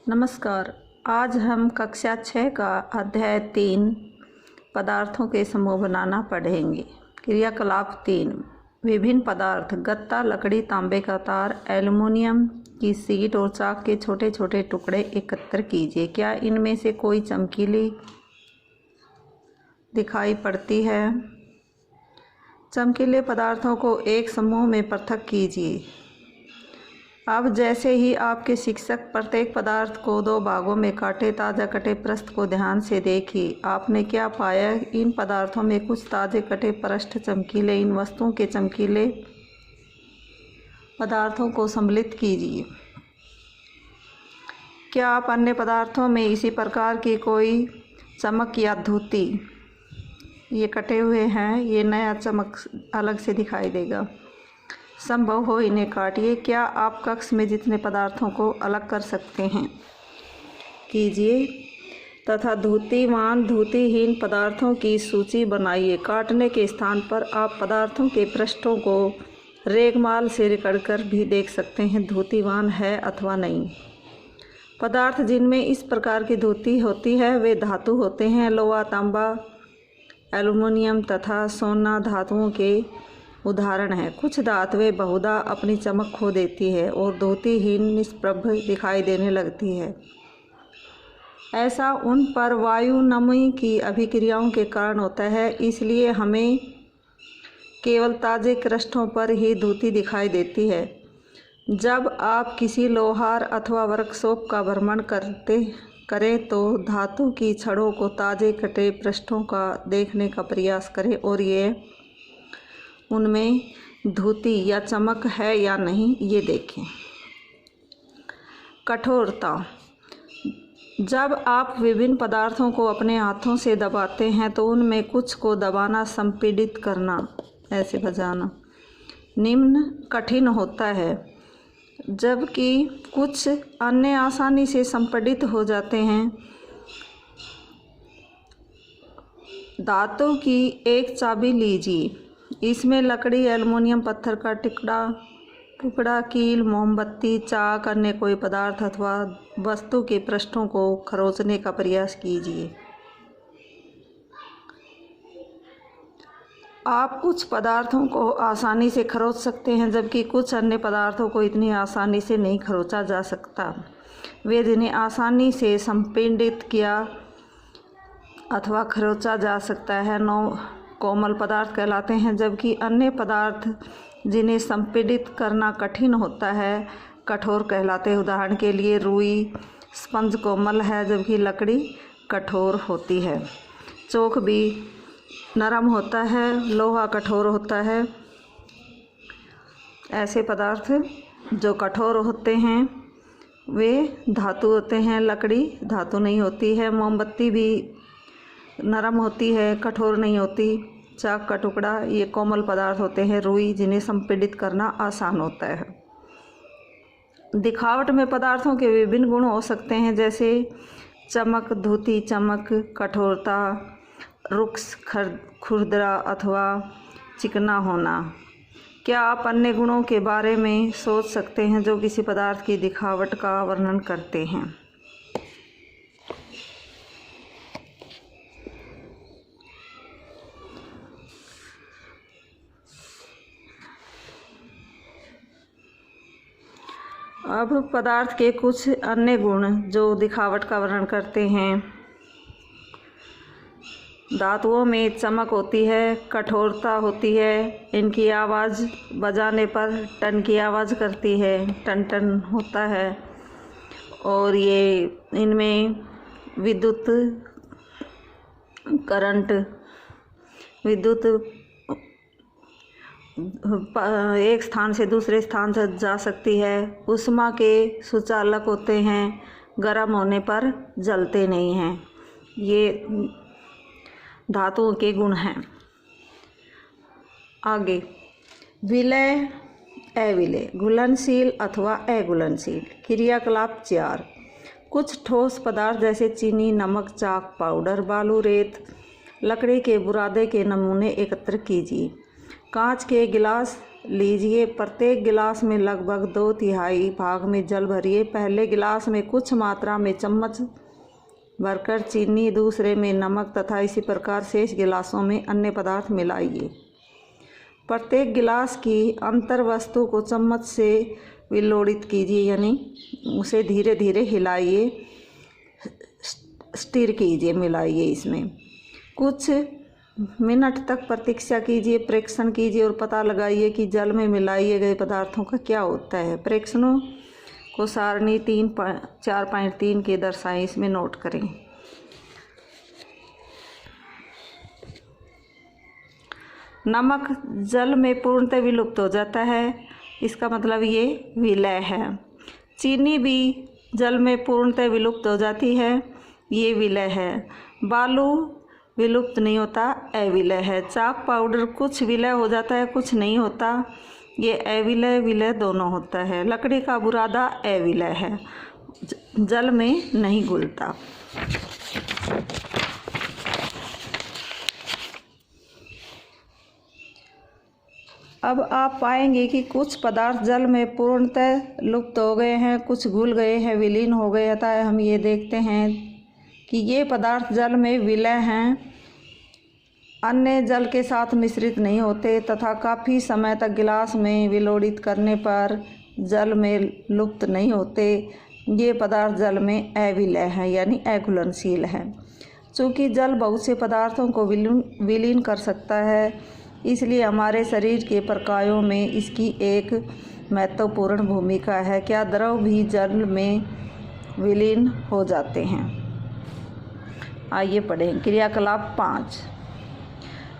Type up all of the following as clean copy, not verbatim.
नमस्कार। आज हम कक्षा 6 का अध्याय 3 पदार्थों के समूह बनाना पढ़ेंगे। क्रियाकलाप 3 विभिन्न पदार्थ गत्ता, लकड़ी, तांबे का तार, एल्युमिनियम की शीट और चाक के छोटे छोटे टुकड़े एकत्र कीजिए। क्या इनमें से कोई चमकीली दिखाई पड़ती है? चमकीले पदार्थों को एक समूह में पृथक कीजिए। अब जैसे ही आपके शिक्षक प्रत्येक पदार्थ को 2 भागों में काटे, ताज़ा कटे पृष्ठ को ध्यान से देखिए। आपने क्या पाया? इन पदार्थों में कुछ ताज़े कटे पृष्ठ चमकीले। इन वस्तुओं के चमकीले पदार्थों को सम्मिलित कीजिए। क्या आप अन्य पदार्थों में इसी प्रकार की कोई चमक या धुती? ये कटे हुए हैं, ये नया चमक अलग से दिखाई देगा। संभव हो इन्हें काटिए। क्या आप कक्ष में जितने पदार्थों को अलग कर सकते हैं कीजिए तथा धुतीवान धुतीहीन पदार्थों की सूची बनाइए। काटने के स्थान पर आप पदार्थों के पृष्ठों को रेगमाल से रगड़कर भी देख सकते हैं धुतीवान है अथवा नहीं। पदार्थ जिनमें इस प्रकार की धुती होती है वे धातु होते हैं। लोहा, तांबा, एल्युमिनियम तथा सोना धातुओं के उदाहरण है। कुछ धातुएं बहुधा अपनी चमक खो देती है और धुतीहीन निष्प्रभ दिखाई देने लगती है। ऐसा उन पर वायुनमी की अभिक्रियाओं के कारण होता है, इसलिए हमें केवल ताजे पृष्ठों पर ही धुती दिखाई देती है। जब आप किसी लोहार अथवा वर्कशॉप का भ्रमण करें तो धातु की छड़ों को ताजे कटे पृष्ठों का देखने का प्रयास करें और ये उनमें धुती या चमक है या नहीं ये देखें। कठोरता। जब आप विभिन्न पदार्थों को अपने हाथों से दबाते हैं तो उनमें कुछ को दबाना, संपीड़ित करना, ऐसे बजाना निम्न कठिन होता है, जबकि कुछ अन्य आसानी से संपीड़ित हो जाते हैं। दांतों की एक चाबी लीजिए। इसमें लकड़ी, एल्युमिनियम, पत्थर का टुकड़ा, कील, मोमबत्ती, चाक, अन्य कोई पदार्थ अथवा वस्तु के पृष्ठों को खरोंचने का प्रयास कीजिए। आप कुछ पदार्थों को आसानी से खरोंच सकते हैं, जबकि कुछ अन्य पदार्थों को इतनी आसानी से नहीं खरोंचा जा सकता। वे जिन्हें आसानी से संपीड़ित किया अथवा खरोंचा जा सकता है कोमल पदार्थ कहलाते हैं, जबकि अन्य पदार्थ जिन्हें संपीड़ित करना कठिन होता है कठोर कहलाते हैं। उदाहरण के लिए रुई स्पंज कोमल है, जबकि लकड़ी कठोर होती है। चौक भी नरम होता है, लोहा कठोर होता है। ऐसे पदार्थ जो कठोर होते हैं वे धातु होते हैं, लकड़ी धातु नहीं होती है। मोमबत्ती भी नरम होती है, कठोर नहीं होती। चाक का टुकड़ा ये कोमल पदार्थ होते हैं। रुई जिन्हें संपीड़ित करना आसान होता है। दिखावट में पदार्थों के विभिन्न गुण हो सकते हैं, जैसे चमक, धुती, चमक, कठोरता, रुक्ष, खुरदरा अथवा चिकना होना। क्या आप अन्य गुणों के बारे में सोच सकते हैं जो किसी पदार्थ की दिखावट का वर्णन करते हैं? अब पदार्थ के कुछ अन्य गुण जो दिखावट का वर्णन करते हैं। धातुओं में चमक होती है, कठोरता होती है। इनकी आवाज़ बजाने पर टन की आवाज़ करती है, टन टन होता है। और ये इनमें विद्युत एक स्थान से दूसरे स्थान तक जा सकती है। ऊष्मा के सुचालक होते हैं, गर्म होने पर जलते नहीं हैं। ये धातुओं के गुण हैं। आगे विलय, अविलय, घुलनशील अथवा अघुलनशील। क्रियाकलाप 4 कुछ ठोस पदार्थ जैसे चीनी, नमक, चाक, पाउडर, बालू, रेत, लकड़ी के बुरादे के नमूने एकत्र कीजिए। कांच के गिलास, लीजिए। प्रत्येक गिलास में लगभग 2/3 भाग में जल भरिए। पहले गिलास में कुछ मात्रा में चम्मच भरकर चीनी, दूसरे में नमक तथा इसी प्रकार शेष गिलासों में अन्य पदार्थ मिलाइए। प्रत्येक गिलास की अंतर वस्तु को चम्मच से विलोड़ित कीजिए, यानी उसे धीरे धीरे हिलाइए, स्टिर कीजिए, मिलाइए। इसमें कुछ मिनट तक प्रतीक्षा कीजिए, प्रेक्षण कीजिए और पता लगाइए कि जल में मिलाए गए पदार्थों का क्या होता है। प्रेक्षणों को सारणी 4.3 के दर्शाएं, इसमें नोट करें। नमक जल में पूर्णतः विलुप्त हो जाता है, इसका मतलब ये विलय है। चीनी भी जल में पूर्णतः विलुप्त हो जाती है, ये विलय है। बालू विलुप्त नहीं होता, अविलय है। चाक पाउडर कुछ विलय हो जाता है, कुछ नहीं होता, ये अविलय विलय दोनों होता है। लकड़ी का बुरादा अविलय है, जल में नहीं घुलता। अब आप पाएंगे कि कुछ पदार्थ जल में पूर्णतः लुप्त हो गए हैं, कुछ घुल गए हैं, विलीन हो गए। अतः हम ये देखते हैं कि ये पदार्थ जल में विलय हैं, अन्य जल के साथ मिश्रित नहीं होते तथा काफ़ी समय तक गिलास में विलोड़ित करने पर जल में लुप्त नहीं होते। ये पदार्थ जल में अविलय हैं, यानी अघुलनशील हैं। चूँकि जल बहुत से पदार्थों को विलीन कर सकता है, इसलिए हमारे शरीर के प्रकारों में इसकी एक महत्वपूर्ण भूमिका है। क्या द्रव भी जल में विलीन हो जाते हैं? आइए पढ़ें। क्रियाकलाप 5।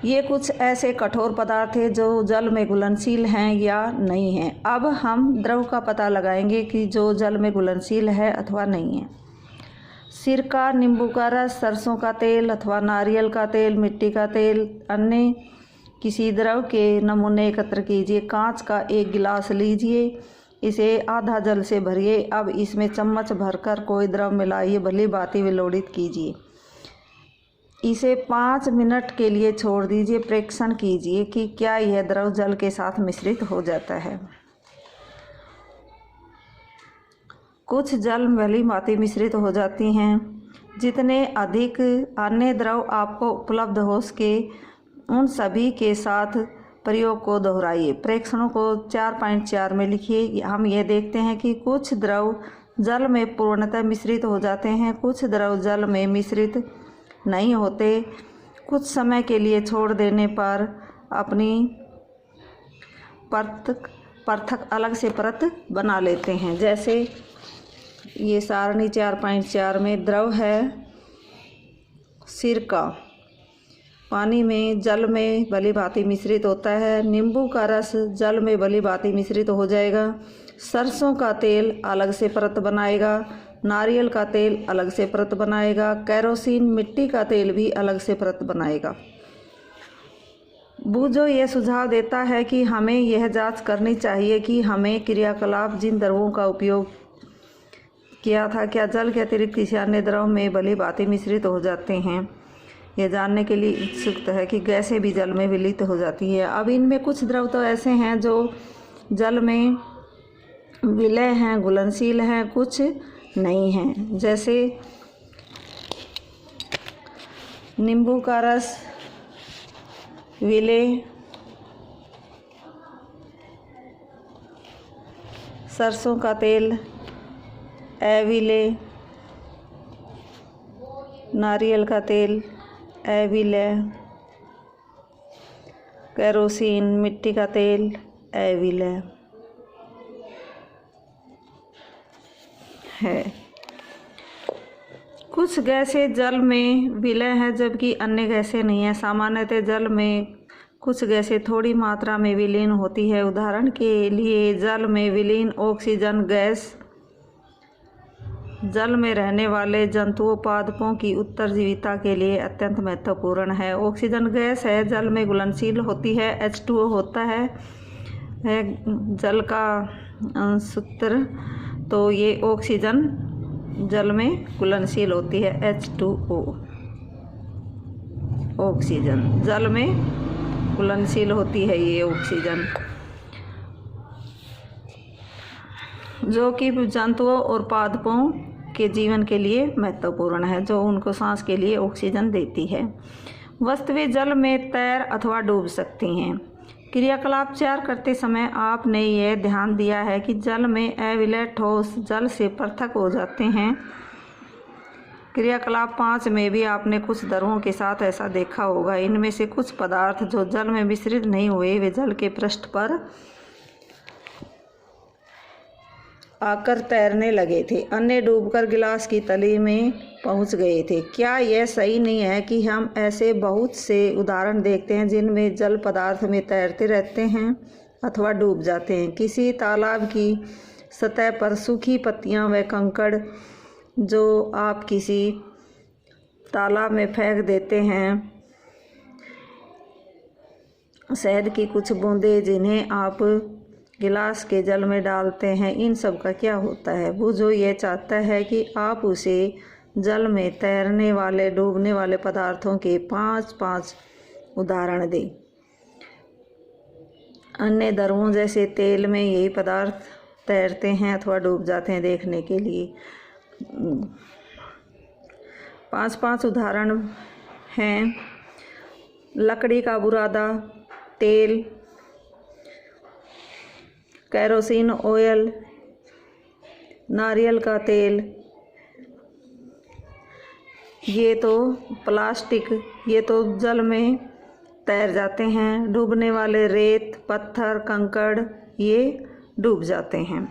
ये कुछ ऐसे कठोर पदार्थ हैं जो जल में घुलनशील हैं या नहीं हैं। अब हम द्रव का पता लगाएंगे कि जो जल में घुलनशील है अथवा नहीं है। सिरका, नींबू का रस, सरसों का तेल अथवा नारियल का तेल, मिट्टी का तेल, अन्य किसी द्रव के नमूने एकत्र कीजिए। कांच का एक गिलास लीजिए, इसे आधा जल से भरिए। अब इसमें चम्मच भरकर कोई द्रव मिलाइए, भली भांति विलोड़ित कीजिए। इसे 5 मिनट के लिए छोड़ दीजिए। प्रेक्षण कीजिए कि क्या यह द्रव जल के साथ मिश्रित हो जाता है। कुछ जल भली भांति मिश्रित हो जाती हैं। जितने अधिक अन्य द्रव आपको उपलब्ध हो सके, उन सभी के साथ प्रयोग को दोहराइए। प्रेक्षणों को 4.4 में लिखिए। हम ये देखते हैं कि कुछ द्रव जल में पूर्णतः मिश्रित हो जाते हैं, कुछ द्रव जल में मिश्रित नहीं होते। कुछ समय के लिए छोड़ देने पर अपनी पृथक अलग से परत बना लेते हैं। जैसे ये सारणी 4.4 में द्रव है सिरका, पानी में जल में भली भांति मिश्रित होता है। नींबू का रस जल में भली भांति मिश्रित हो जाएगा। सरसों का तेल अलग से परत बनाएगा। नारियल का तेल अलग से परत बनाएगा। केरोसिन, मिट्टी का तेल भी अलग से परत बनाएगा। बूझो यह सुझाव देता है कि हमें यह जांच करनी चाहिए कि हमें क्रियाकलाप जिन द्रवों का उपयोग किया था, क्या जल के अतिरिक्त किसी अन्य द्रव में भली भांति मिश्रित हो जाते हैं। यह जानने के लिए उत्सुक है कि गैसें भी जल में विलीन हो जाती है। अब इनमें कुछ द्रव तो ऐसे हैं जो जल में विलय हैं, घुलनशील हैं, कुछ नहीं हैं। जैसे नींबू का रस विलय, सरसों का तेल अविलय, नारियल का तेल अविलय, केरोसिन, मिट्टी का तेल अविलय है। कुछ गैसें जल में विलय हैं जबकि अन्य गैसें नहीं हैं। सामान्यतः जल में कुछ गैसें थोड़ी मात्रा में विलीन होती है। उदाहरण के लिए जल में विलीन ऑक्सीजन गैस जल में रहने वाले जंतुओं पादपों की उत्तरजीविता के लिए अत्यंत महत्वपूर्ण है। ऑक्सीजन गैस है, जल में घुलनशील होती है। H2O होता है जल का सूत्र, तो ये ऑक्सीजन जल में घुलनशील होती है। H2O ऑक्सीजन जल में घुलनशील होती है ये ऑक्सीजन। जो कि जंतुओं और पादपों के जीवन के लिए महत्वपूर्ण है, जो उनको सांस के लिए ऑक्सीजन देती है। वस्तुएं जल में तैर अथवा डूब सकती हैं। क्रियाकलाप 4 करते समय आपने यह ध्यान दिया है कि जल में अविलय ठोस जल से पृथक हो जाते हैं। क्रियाकलाप 5 में भी आपने कुछ द्रवों के साथ ऐसा देखा होगा। इनमें से कुछ पदार्थ जो जल में मिश्रित नहीं हुए वे जल के पृष्ठ पर आकर तैरने लगे थे, अन्य डूबकर गिलास की तली में पहुंच गए थे। क्या यह सही नहीं है कि हम ऐसे बहुत से उदाहरण देखते हैं जिनमें जल पदार्थ में तैरते रहते हैं अथवा डूब जाते हैं? किसी तालाब की सतह पर सूखी पत्तियां व कंकड़ जो आप किसी तालाब में फेंक देते हैं, शहद की कुछ बूंदें जिन्हें आप गिलास के जल में डालते हैं, इन सब का क्या होता है? वो जो ये चाहता है कि आप उसे जल में तैरने वाले डूबने वाले पदार्थों के 5-5 उदाहरण दें। अन्य द्रवों जैसे तेल में यही पदार्थ तैरते हैं अथवा डूब जाते हैं देखने के लिए। 5-5 उदाहरण हैं: लकड़ी का बुरादा, तेल, केरोसिन ऑयल, नारियल का तेल, ये तो प्लास्टिक, ये तो जल में तैर जाते हैं। डूबने वाले रेत, पत्थर, कंकड़ ये डूब जाते हैं।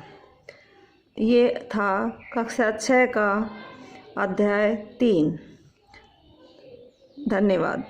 ये था कक्षा 6 का अध्याय 3। धन्यवाद।